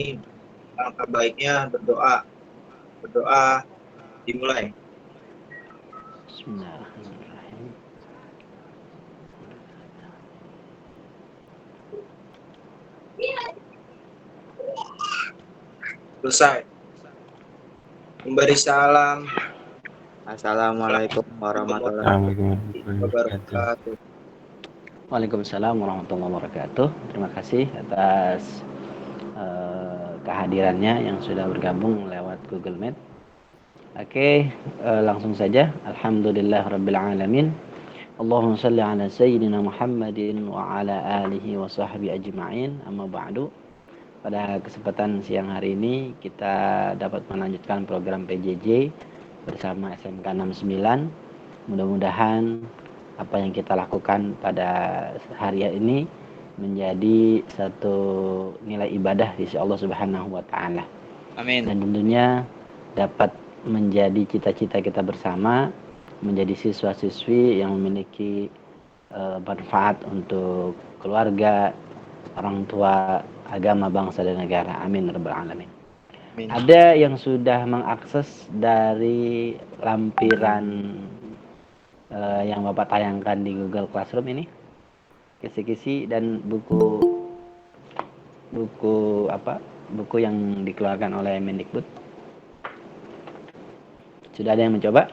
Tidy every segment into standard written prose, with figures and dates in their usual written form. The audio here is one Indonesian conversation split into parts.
Langkah baiknya berdoa. Berdoa dimulai. Bismillahirrahmanirrahim. Selesai. Memberi salam. Assalamualaikum warahmatullahi wabarakatuh. Waalaikumsalam warahmatullahi wabarakatuh. Terima kasih atas kehadirannya yang sudah bergabung lewat Google Meet. Oke, langsung saja. Alhamdulillahirabbil alamin. Allahumma shalli ala sayyidina Muhammadin wa ala alihi wa sahbihi ajma'in. Amma ba'du. Pada kesempatan siang hari ini kita dapat melanjutkan program PJJ bersama SMK 69. Mudah-mudahan apa yang kita lakukan pada hari ini menjadi satu nilai ibadah di sisi Allah Subhanahu wa taala. Amin. Dan tentunya dapat menjadi cita-cita kita bersama menjadi siswa-siswi yang memiliki manfaat untuk keluarga, orang tua, agama, bangsa dan negara. Amin rabbal alamin. Amin. Ada yang sudah mengakses dari lampiran yang Bapak tayangkan di Google Classroom ini? Kisi-kisi dan buku yang dikeluarkan oleh Mendikbud. Sudah ada yang mencoba?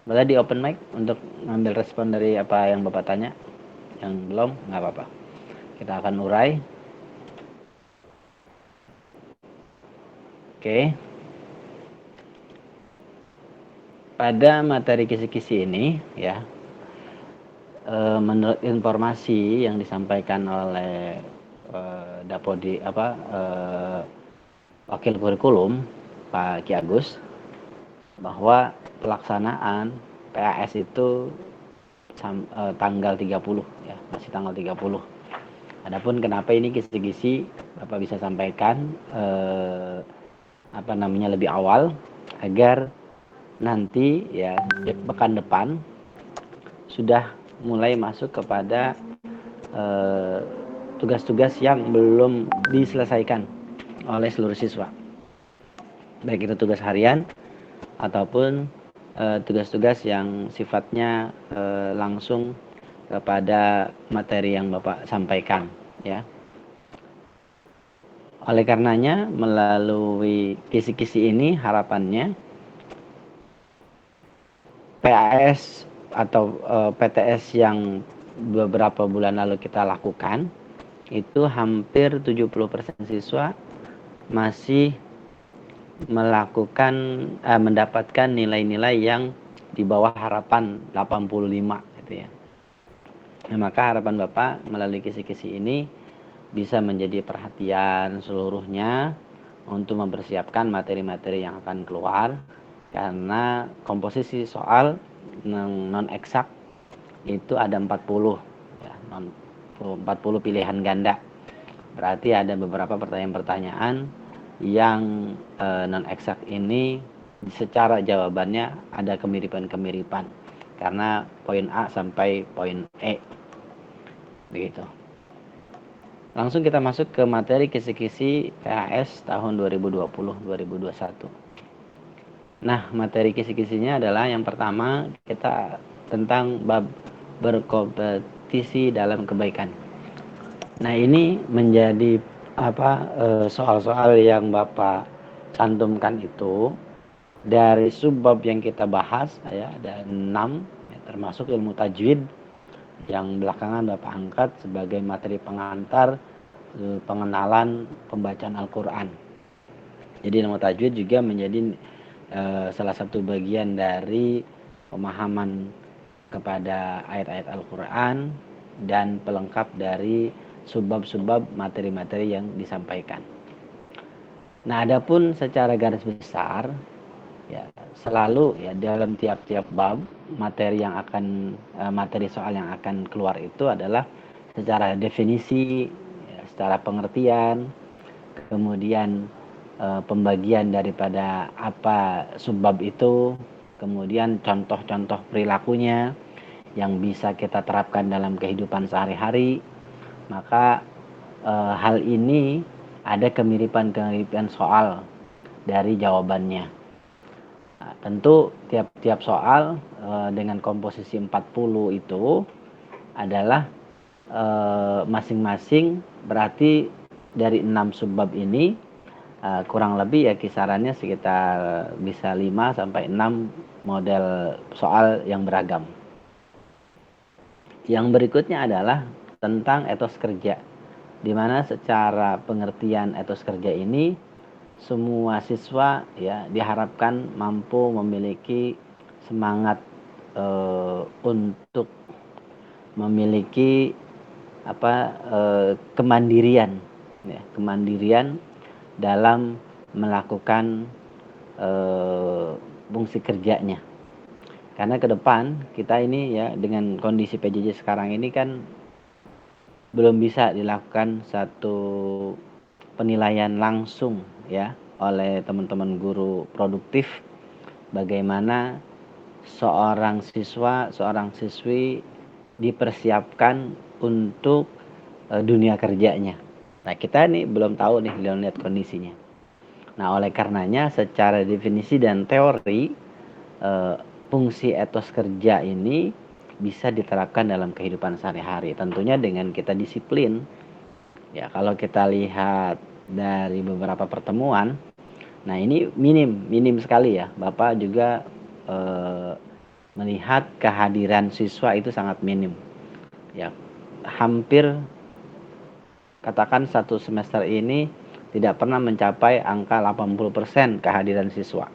Boleh di open mic untuk ngambil respon dari apa yang Bapak tanya. Yang belum, nggak apa-apa. Kita akan urai. Oke. Pada materi kisi-kisi ini, ya, menurut informasi yang disampaikan oleh Dapodi Wakil Kurikulum Pak Ki Agus, bahwa pelaksanaan PAS itu tanggal 30 ya, masih tanggal 30. Adapun kenapa ini kisi-kisi Bapak bisa sampaikan lebih awal agar nanti ya pekan depan sudah mulai masuk kepada tugas-tugas yang belum diselesaikan oleh seluruh siswa, baik itu tugas harian ataupun tugas-tugas yang sifatnya langsung kepada materi yang Bapak sampaikan, ya. Oleh karenanya melalui kisi-kisi ini harapannya PAS atau PTS yang beberapa bulan lalu kita lakukan itu hampir 70% siswa masih mendapatkan nilai-nilai yang di bawah harapan 85 gitu ya. Nah, maka harapan Bapak melalui kisi-kisi ini bisa menjadi perhatian seluruhnya untuk mempersiapkan materi-materi yang akan keluar, karena komposisi soal non eksak itu ada 40 ya, 40 pilihan ganda. Berarti ada beberapa pertanyaan-pertanyaan yang non eksak ini secara jawabannya ada kemiripan-kemiripan karena poin A sampai poin E begitu. Langsung kita masuk ke materi kisi-kisi PAS tahun 2020-2021. Nah, materi kisi-kisinya adalah yang pertama kita tentang bab berkompetisi dalam kebaikan. Nah, ini menjadi soal-soal yang Bapak cantumkan itu dari subbab yang kita bahas ya, ada 6 ya, termasuk ilmu tajwid yang belakangan Bapak angkat sebagai materi pengantar pengenalan pembacaan Al-Quran. Jadi ilmu tajwid juga menjadi salah satu bagian dari pemahaman kepada ayat-ayat Al-Quran dan pelengkap dari subbab-subbab materi-materi yang disampaikan. Nah, adapun secara garis besar ya selalu ya dalam tiap-tiap bab materi soal yang akan keluar itu adalah secara definisi ya, secara pengertian, kemudian pembagian daripada apa subbab itu, kemudian contoh-contoh perilakunya yang bisa kita terapkan dalam kehidupan sehari-hari. Maka hal ini ada kemiripan-kemiripan soal dari jawabannya. Nah, tentu tiap-tiap soal dengan komposisi 40 itu adalah masing-masing berarti dari 6 subbab ini kurang lebih ya kisarannya sekitar bisa 5 sampai 6 model soal yang beragam. Yang berikutnya adalah tentang etos kerja, di mana secara pengertian etos kerja ini semua siswa ya diharapkan mampu memiliki semangat untuk memiliki kemandirian ya, kemandirian dalam melakukan fungsi kerjanya. Karena ke depan kita ini ya dengan kondisi PJJ sekarang ini kan belum bisa dilakukan satu penilaian langsung ya oleh teman-teman guru produktif bagaimana seorang siswa, seorang siswi dipersiapkan untuk dunia kerjanya. Nah, kita nih belum tahu nih, belum lihat kondisinya. Nah, oleh karenanya secara definisi dan teori fungsi etos kerja ini bisa diterapkan dalam kehidupan sehari-hari. Tentunya dengan kita disiplin. Ya, kalau kita lihat dari beberapa pertemuan, nah ini minim sekali ya. Bapak juga melihat kehadiran siswa itu sangat minim. Ya, hampir katakan satu semester ini tidak pernah mencapai angka 80% kehadiran siswa.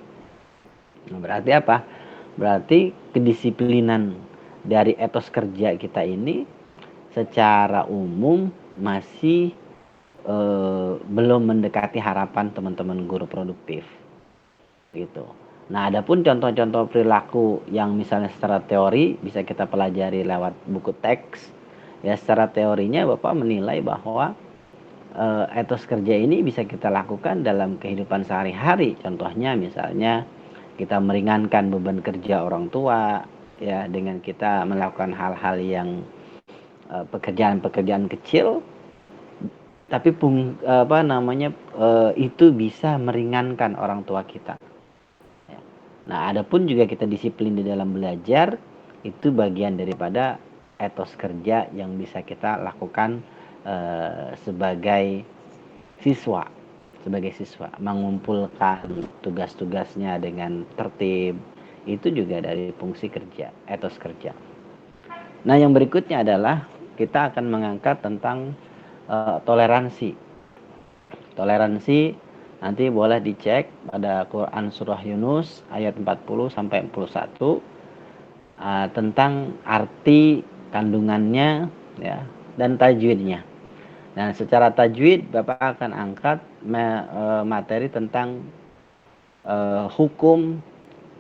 Nah, berarti apa? Berarti kedisiplinan dari etos kerja kita ini secara umum masih belum mendekati harapan teman-teman guru produktif gitu. Nah, adapun contoh-contoh perilaku yang misalnya secara teori bisa kita pelajari lewat buku teks ya, secara teorinya Bapak menilai bahwa etos kerja ini bisa kita lakukan dalam kehidupan sehari-hari. Contohnya misalnya kita meringankan beban kerja orang tua ya dengan kita melakukan hal-hal yang pekerjaan-pekerjaan kecil tapi itu bisa meringankan orang tua kita. Ya. Nah, adapun juga kita disiplin di dalam belajar itu bagian daripada etos kerja yang bisa kita lakukan sebagai siswa mengumpulkan tugas-tugasnya dengan tertib itu juga dari fungsi kerja, etos kerja. Nah, yang berikutnya adalah kita akan mengangkat tentang toleransi. Toleransi nanti boleh dicek pada Quran surah Yunus ayat 40 sampai 41 tentang arti kandungannya ya dan tajwidnya. Nah, secara tajwid Bapak akan angkat materi tentang hukum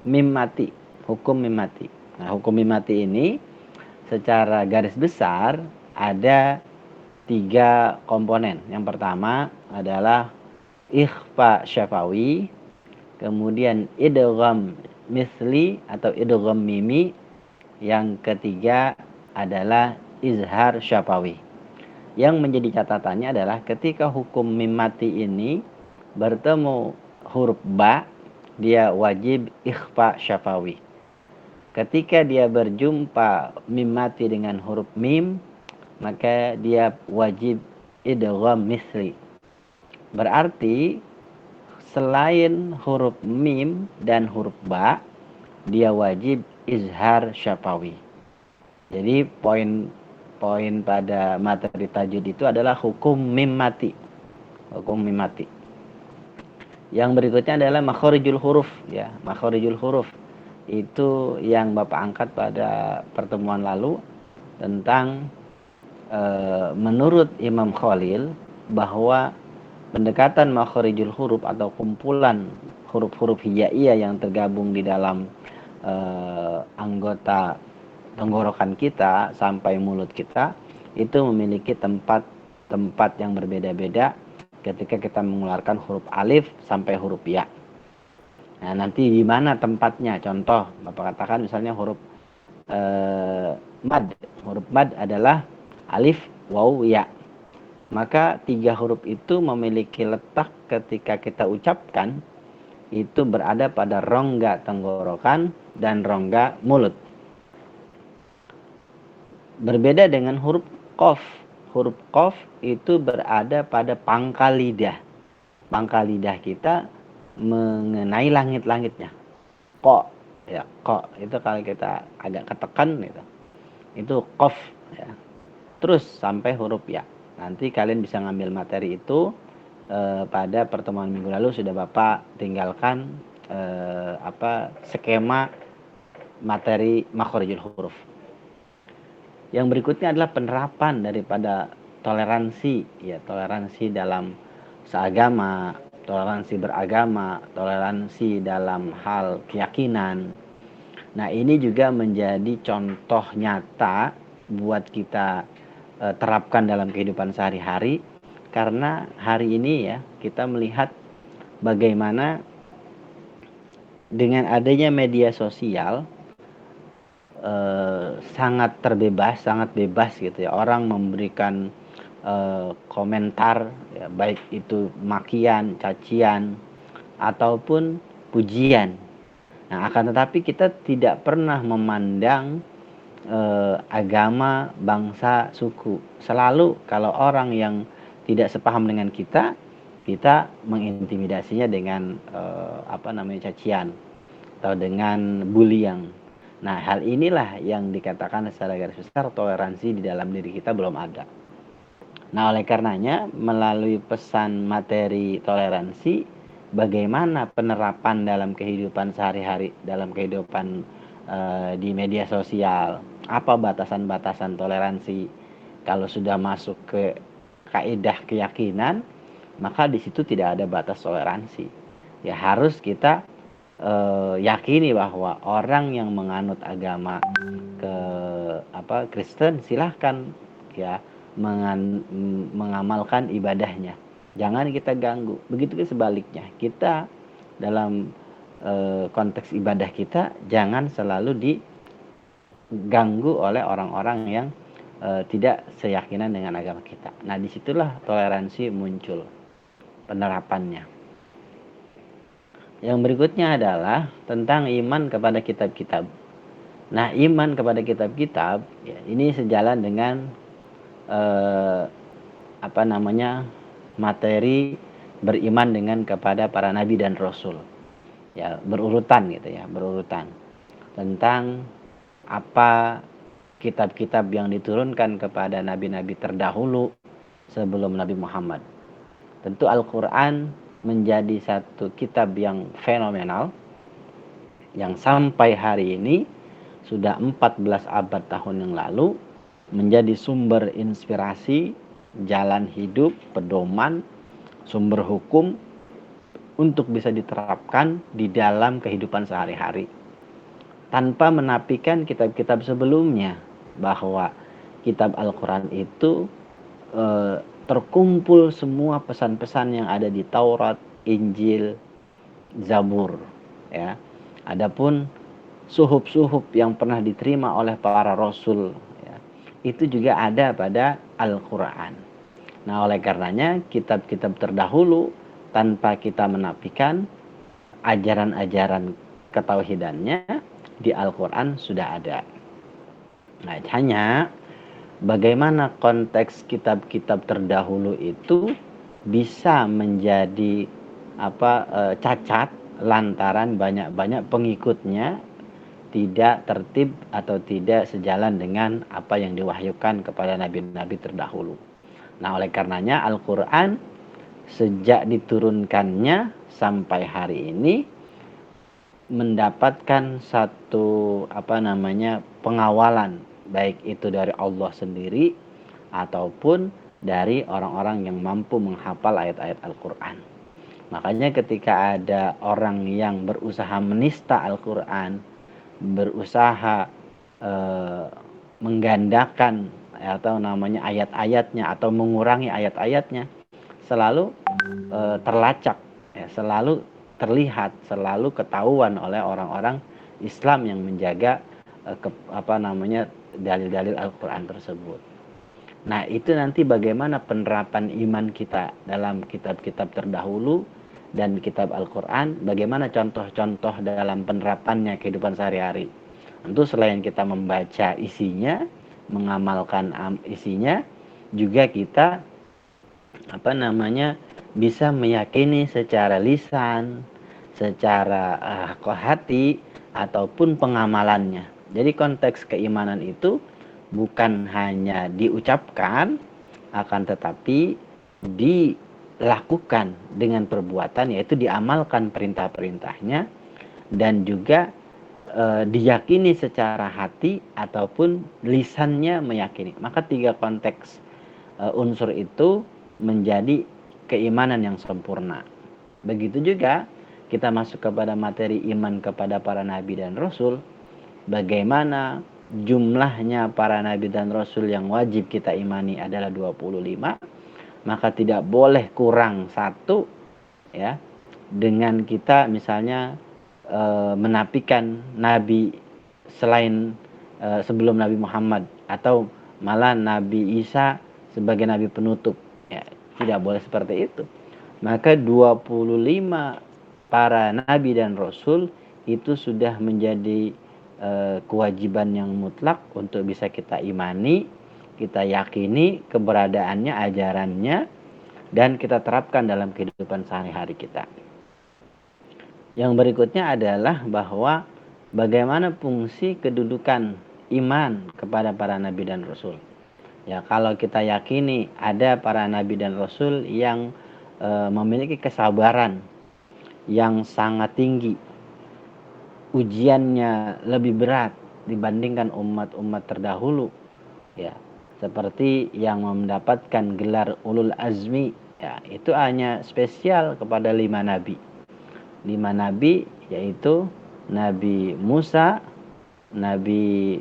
mim mati. Hukum mim mati. Nah, hukum mim mati ini secara garis besar ada 3 komponen. Yang pertama adalah ikhfa syafawi, kemudian idgham misli atau idgham mimi, yang ketiga adalah izhar syafawi. Yang menjadi catatannya adalah ketika hukum mim mati ini bertemu huruf ba, dia wajib ikhfa syafawi. Ketika dia berjumpa mim mati dengan huruf mim, maka dia wajib idgham misli. Berarti selain huruf mim dan huruf ba, dia wajib izhar syafawi. Jadi poin pada materi tajwid itu adalah hukum mim mati. Hukum mim mati. Yang berikutnya adalah makharijul huruf ya. Makharijul huruf itu yang Bapak angkat pada pertemuan lalu tentang menurut Imam Khalil bahwa pendekatan makharijul huruf atau kumpulan huruf-huruf hijaiyah yang tergabung di dalam anggota tenggorokan kita sampai mulut kita itu memiliki tempat yang berbeda-beda ketika kita mengeluarkan huruf alif sampai huruf ya. Nah, nanti di mana tempatnya? Contoh, Bapak katakan misalnya huruf mad. Huruf mad adalah alif, waw, ya. Maka 3 huruf itu memiliki letak ketika kita ucapkan itu berada pada rongga tenggorokan dan rongga mulut. Berbeda dengan huruf qaf. Huruf qaf itu berada pada pangkal lidah. Pangkal lidah kita mengenai langit-langitnya. Ko, ya, ko itu kalau kita agak ketekan gitu. Itu qaf ya. Terus sampai huruf ya. Nanti kalian bisa ngambil materi itu pada pertemuan minggu lalu sudah Bapak tinggalkan skema materi makhorijul huruf. Yang berikutnya adalah penerapan daripada toleransi, ya, toleransi dalam seagama, toleransi beragama, toleransi dalam hal keyakinan. Nah, ini juga menjadi contoh nyata buat kita terapkan dalam kehidupan sehari-hari, karena hari ini ya kita melihat bagaimana dengan adanya media sosial sangat terbebas, sangat bebas gitu ya, orang memberikan komentar ya, baik itu makian, cacian ataupun pujian. Nah, akan tetapi kita tidak pernah memandang agama, bangsa, suku. Selalu kalau orang yang tidak sepaham dengan kita mengintimidasinya dengan cacian atau dengan bullying. Nah, hal inilah yang dikatakan secara garis besar toleransi di dalam diri kita belum ada. Nah, oleh karenanya melalui pesan materi toleransi, bagaimana penerapan dalam kehidupan sehari-hari, dalam kehidupan di media sosial, apa batasan-batasan toleransi. Kalau sudah masuk ke kaidah keyakinan, maka di situ tidak ada batas toleransi. Ya harus kita yakini bahwa orang yang menganut agama Kristen silahkan ya mengamalkan ibadahnya. Jangan kita ganggu. Begitu sebaliknya. Kita dalam konteks ibadah kita jangan selalu diganggu oleh orang-orang yang tidak seyakinan dengan agama kita. Nah, disitulah toleransi muncul penerapannya. Yang berikutnya adalah tentang iman kepada kitab-kitab. Nah, iman kepada kitab-kitab ya, ini sejalan dengan materi beriman dengan kepada para nabi dan rasul. Ya, berurutan gitu ya, berurutan. Tentang apa kitab-kitab yang diturunkan kepada nabi-nabi terdahulu sebelum Nabi Muhammad. Tentu Al-Quran menjadi satu kitab yang fenomenal yang sampai hari ini sudah 14 abad tahun yang lalu menjadi sumber inspirasi, jalan hidup, pedoman, sumber hukum untuk bisa diterapkan di dalam kehidupan sehari-hari. Tanpa menafikan kitab-kitab sebelumnya, bahwa kitab Al-Quran itu terkumpul semua pesan-pesan yang ada di Taurat, Injil, Zabur. Ya. Adapun suhuf-suhuf yang pernah diterima oleh para rasul, ya, itu juga ada pada Al-Quran. Nah, oleh karenanya kitab-kitab terdahulu tanpa kita menafikan ajaran-ajaran ketauhidannya di Al-Quran sudah ada. Nah, hanya bagaimana konteks kitab-kitab terdahulu itu bisa menjadi cacat lantaran banyak-banyak pengikutnya tidak tertib atau tidak sejalan dengan apa yang diwahyukan kepada nabi-nabi terdahulu. Nah, oleh karenanya Al-Quran sejak diturunkannya sampai hari ini mendapatkan satu pengawalan, baik itu dari Allah sendiri ataupun dari orang-orang yang mampu menghafal ayat-ayat Al-Quran. Makanya ketika ada orang yang berusaha menista Al-Quran, berusaha menggandakan ayat-ayatnya atau mengurangi ayat-ayatnya, selalu terlacak, ya, selalu terlihat, selalu ketahuan oleh orang-orang Islam yang menjaga dalil-dalil Al-Quran tersebut. Nah, itu nanti bagaimana penerapan iman kita dalam kitab-kitab terdahulu dan kitab Al-Quran, bagaimana contoh-contoh dalam penerapannya kehidupan sehari-hari. Tentu selain kita membaca isinya, mengamalkan isinya, juga kita bisa meyakini secara lisan, secara hati, ataupun pengamalannya. Jadi konteks keimanan itu bukan hanya diucapkan, akan tetapi dilakukan dengan perbuatan, yaitu diamalkan perintah-perintahnya, dan juga diyakini secara hati ataupun lisannya meyakini. Maka 3 konteks unsur itu menjadi keimanan yang sempurna. Begitu juga kita masuk kepada materi iman kepada para nabi dan rasul, bagaimana jumlahnya para nabi dan rasul yang wajib kita imani adalah 25, maka tidak boleh kurang satu, ya. Dengan kita misalnya menafikan nabi selain sebelum Nabi Muhammad, atau malah Nabi Isa sebagai nabi penutup, ya, tidak boleh seperti itu. Maka 25 para nabi dan rasul itu sudah menjadi kewajiban yang mutlak untuk bisa kita imani, kita yakini keberadaannya, ajarannya, dan kita terapkan dalam kehidupan sehari-hari kita. Yang berikutnya adalah bahwa bagaimana fungsi kedudukan iman kepada para nabi dan rasul. Ya, kalau kita yakini ada para nabi dan rasul yang memiliki kesabaran yang sangat tinggi, ujiannya lebih berat dibandingkan umat-umat terdahulu, ya, seperti yang mendapatkan gelar ulul azmi, ya, itu hanya spesial kepada 5 nabi. 5 nabi yaitu Nabi Musa, Nabi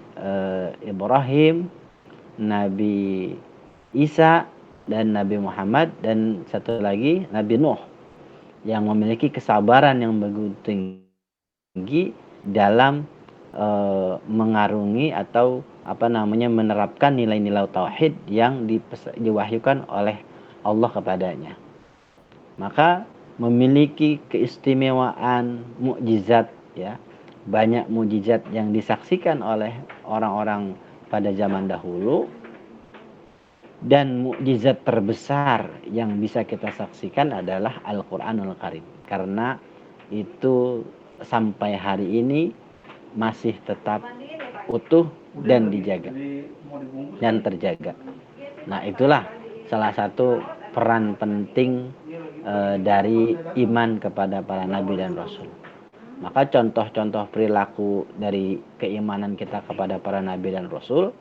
Ibrahim, Nabi Isa, dan Nabi Muhammad, dan satu lagi Nabi Nuh, yang memiliki kesabaran yang begitu tinggi dalam mengarungi atau menerapkan nilai-nilai tauhid yang diwahyukan oleh Allah kepadanya. Maka memiliki keistimewaan mukjizat, ya. Banyak mukjizat yang disaksikan oleh orang-orang pada zaman dahulu, dan mukjizat terbesar yang bisa kita saksikan adalah Al-Qur'anul Karim, karena itu sampai hari ini masih tetap utuh dan dijaga dan terjaga. Nah, itulah salah satu peran penting dari iman kepada para nabi dan rasul. Maka contoh-contoh perilaku dari keimanan kita kepada para nabi dan rasul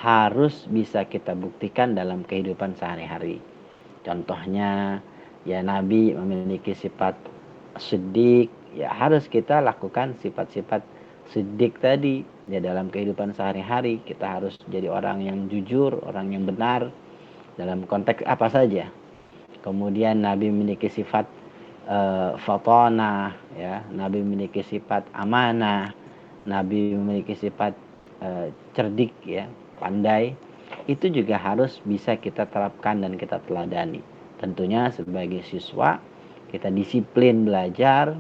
harus bisa kita buktikan dalam kehidupan sehari-hari. Contohnya, ya, nabi memiliki sifat siddiq, ya harus kita lakukan sifat-sifat siddiq tadi, ya, dalam kehidupan sehari-hari. Kita harus jadi orang yang jujur, orang yang benar dalam konteks apa saja. Kemudian nabi memiliki sifat fatanah, ya, nabi memiliki sifat amanah, nabi memiliki sifat cerdik, ya, pandai. Itu juga harus bisa kita terapkan dan kita teladani. Tentunya sebagai siswa kita disiplin belajar,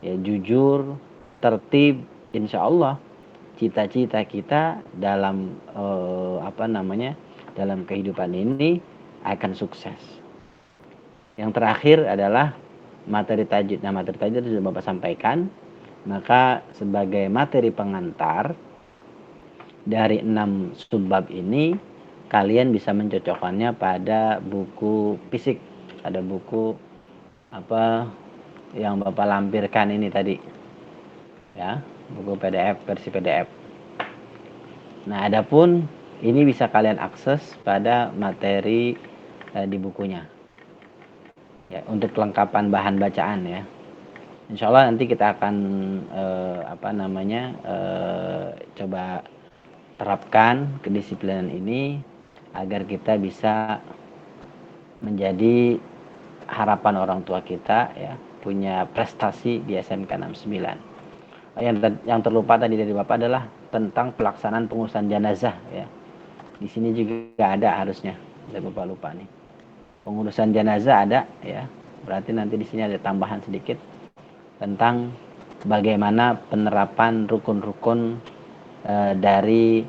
ya, jujur, tertib. Insya Allah cita-cita kita dalam dalam kehidupan ini akan sukses. Yang terakhir adalah materi tajwid. Nah, materi tajwid sudah Bapak sampaikan. Maka sebagai materi pengantar dari 6 subbab ini, kalian bisa mencocokkannya pada buku fisik. Ada buku yang Bapak lampirkan ini tadi, ya, buku PDF, versi PDF. Nah, adapun ini bisa kalian akses pada materi di bukunya, ya, untuk kelengkapan bahan bacaan, ya. Insya Allah nanti kita akan coba terapkan kedisiplinan ini agar kita bisa menjadi harapan orang tua kita, ya, punya prestasi di SMK 69. Yang terlupa tadi dari Bapak adalah tentang pelaksanaan pengurusan jenazah, ya. Di sini juga ada harusnya. Saya lupa nih. Pengurusan jenazah ada ya. Berarti nanti di sini ada tambahan sedikit tentang bagaimana penerapan rukun-rukun dari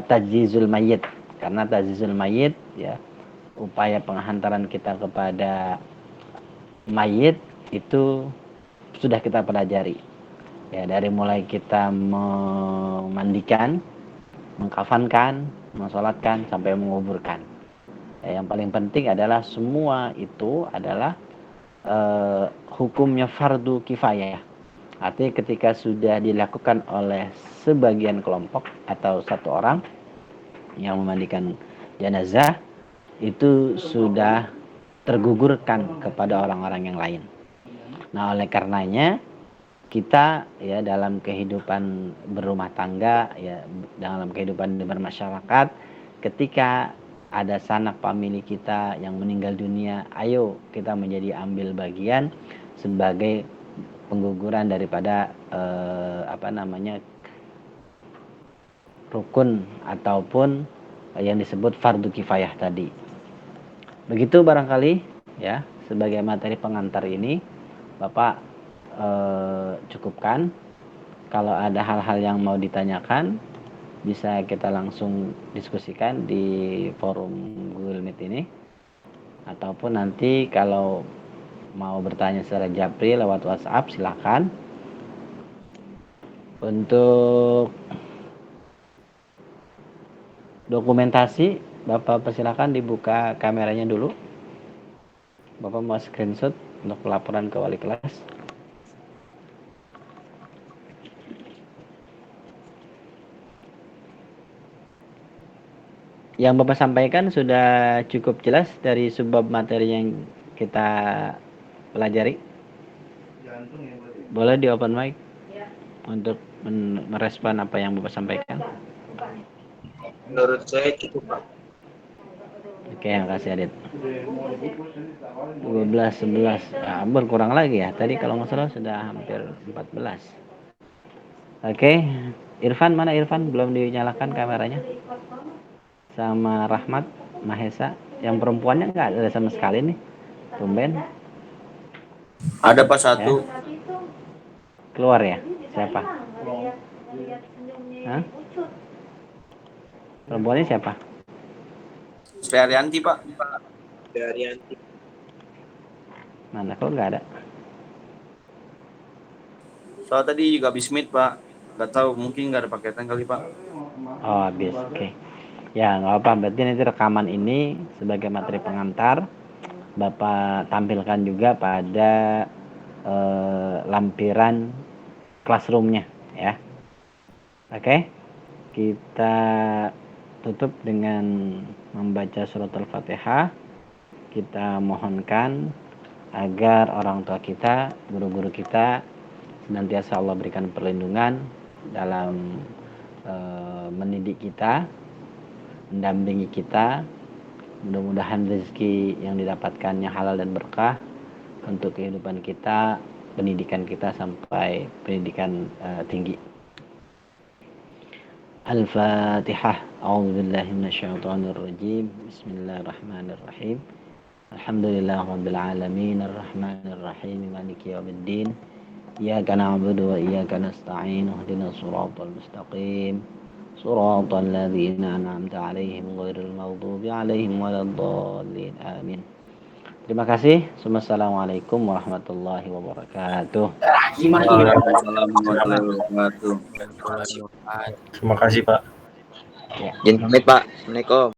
tajhizul mayyit. Karena tajhizul mayyit ya, upaya penghantaran kita kepada mayit itu sudah kita pelajari. Ya, dari mulai kita memandikan, mengkafankan, mensolatkan sampai menguburkan. Ya, yang paling penting adalah semua itu adalah hukumnya fardu kifayah. Artinya ketika sudah dilakukan oleh sebagian kelompok atau satu orang yang memandikan jenazah, itu sudah tergugurkan kepada orang-orang yang lain. Nah, oleh karenanya kita ya dalam kehidupan berumah tangga ya, dalam kehidupan bermasyarakat, ketika ada sanak famili kita yang meninggal dunia, ayo kita menjadi ambil bagian sebagai pengguguran daripada rukun ataupun yang disebut fardu kifayah tadi. Begitu barangkali ya, sebagai materi pengantar ini Bapak cukupkan. Kalau ada hal-hal yang mau ditanyakan, bisa kita langsung diskusikan di forum Google Meet ini, ataupun nanti kalau mau bertanya secara japri lewat WhatsApp silakan. Untuk dokumentasi, Bapak persilakan dibuka kameranya dulu. Bapak mau screenshot untuk pelaporan ke wali kelas. Yang Bapak sampaikan sudah cukup jelas dari subbab materi yang kita pelajari. Boleh di open mic untuk merespon apa yang Bapak sampaikan. Menurut saya cukup, Pak. Oke, yang kasih Adit. 12, 11. Nah, berkurang lagi ya. Tadi kalau nggak salah sudah hampir 14. Oke, Irfan mana Irfan? Belum dinyalakan kameranya. Sama Rahmat, Mahesa. Yang perempuannya nggak ada sama sekali nih. Tumben. Ada Pak satu. Ya. Keluar ya? Siapa? Hah? Perempuannya siapa? Sriaryanti Pak. Sriaryanti. Mana kok nggak ada? Soal tadi juga habis meet Pak. Nggak tahu, mungkin nggak ada paketan kali Pak. Oh habis, oke. Ya nggak apa, berarti nanti rekaman ini sebagai materi pengantar Bapak tampilkan juga pada lampiran classroomnya ya. Oke, kita tutup dengan membaca surat Al-Fatihah. Kita mohonkan agar orang tua kita, guru-guru kita senantiasa Allah berikan perlindungan dalam mendidik kita, mendampingi kita. Mudah-mudahan rezeki yang didapatkannya halal dan berkah untuk kehidupan kita, pendidikan kita sampai pendidikan tinggi. Al-Fatihah. A'udzubillahi minasyaitonir rajim. Bismillahirrahmanirrahim. Alhamdulillahirabbil alamin, arrahmanir rahim, maliki yaumiddin. Iyyaka na'budu wa iyyaka nasta'in. Ihdinas siratal mustaqim. Siratal ladzina an'amta 'alaihim ghairil maghdubi 'alaihim waladdallin. Amin. Terima kasih. Assalamualaikum warahmatullahi wabarakatuh. Waalaikumsalam warahmatullahi wabarakatuh. Terima kasih Pak. Izin pamit Pak. Assalamualaikum.